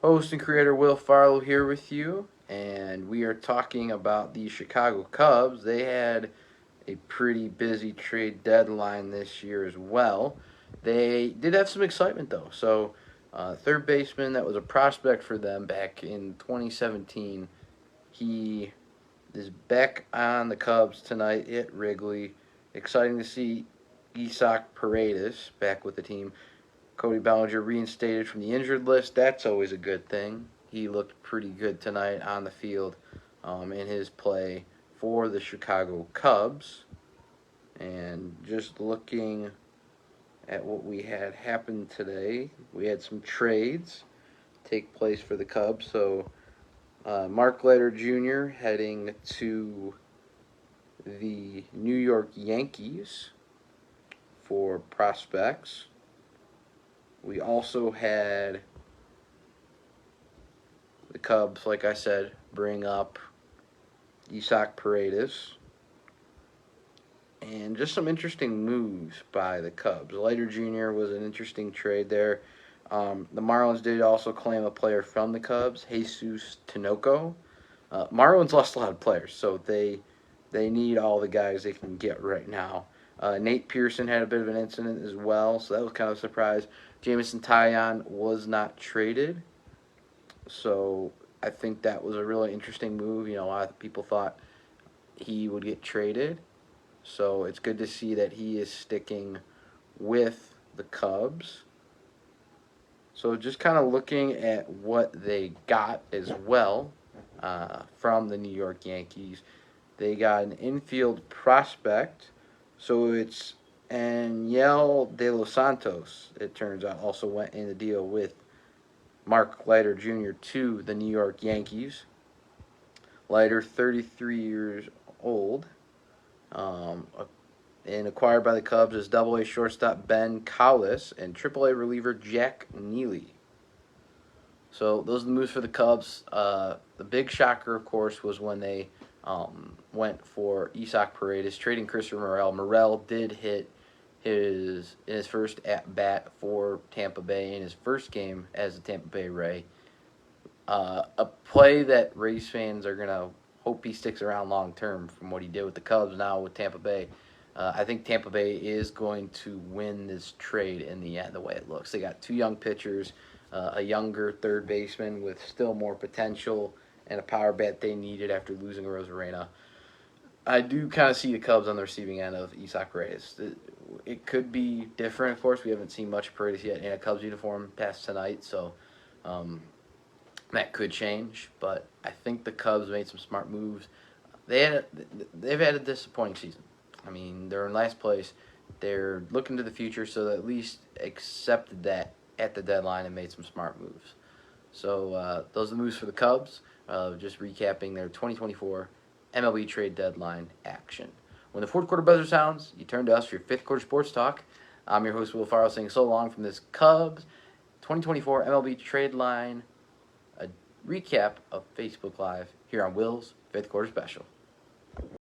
Host and creator Will Farlow here with you, and we are talking about the Chicago Cubs. They had a pretty busy trade deadline this year as well. They did have some excitement though. Third baseman that was a prospect for them back in 2017. He is back on the Cubs tonight at Wrigley. Exciting to see Isaac Paredes back with the team. Cody Bellinger reinstated from the injured list. That's always a good thing. He looked pretty good tonight on the field in his play for the Chicago Cubs. And just looking at what we had happen today, we had some trades take place for the Cubs. Mark Leiter Jr. heading to the New York Yankees for prospects. We also had the Cubs, like I said, bring up Isaac Paredes. And just some interesting moves by the Cubs. Leiter Jr. was an interesting trade there. The Marlins did also claim a player from the Cubs, Jesus Tinoco. Marlins lost a lot of players, so they need all the guys they can get right now. Nate Pearson had a bit of an incident as well, so that was kind of a surprise. Jameson Taillon was not traded, so I think that was a really interesting move. A lot of people thought he would get traded, so it's good to see that he is sticking with the Cubs. So just kind of looking at what they got as well from the New York Yankees. They got an infield prospect. So it's Aniel De Los Santos, it turns out, also went in the deal with Mark Leiter Jr. to the New York Yankees. Leiter, 33 years old, and acquired by the Cubs is Double-A shortstop Ben Cowlis and Triple-A reliever Jack Neely. So those are the moves for the Cubs. The big shocker, of course, was when they went for Isaac Paredes, trading Christopher Morel. Morel did hit in his first at bat for Tampa Bay in his first game as a Tampa Bay Ray. A play that Rays fans are gonna hope he sticks around long term from what he did with the Cubs, now with Tampa Bay. I think Tampa Bay is going to win this trade in the end, the way it looks. They got two young pitchers, a younger third baseman with still more potential, and a power bat they needed after losing Rosarena. I do kind of see the Cubs on the receiving end of Isaac Paredes. It could be different, of course. We haven't seen much of Paredes yet in a Cubs uniform past tonight, so that could change. But I think the Cubs made some smart moves. They've had a disappointing season. I mean, they're in last place. They're looking to the future, so they at least accepted that at the deadline and made some smart moves. So those are the moves for the Cubs. Just recapping their 2024 MLB trade deadline action. When the fourth quarter buzzer sounds, you turn to us for your fifth quarter sports talk. I'm your host, Will Farrell, saying so long from this Cubs 2024 MLB trade line, a recap of Facebook Live here on Will's fifth quarter special.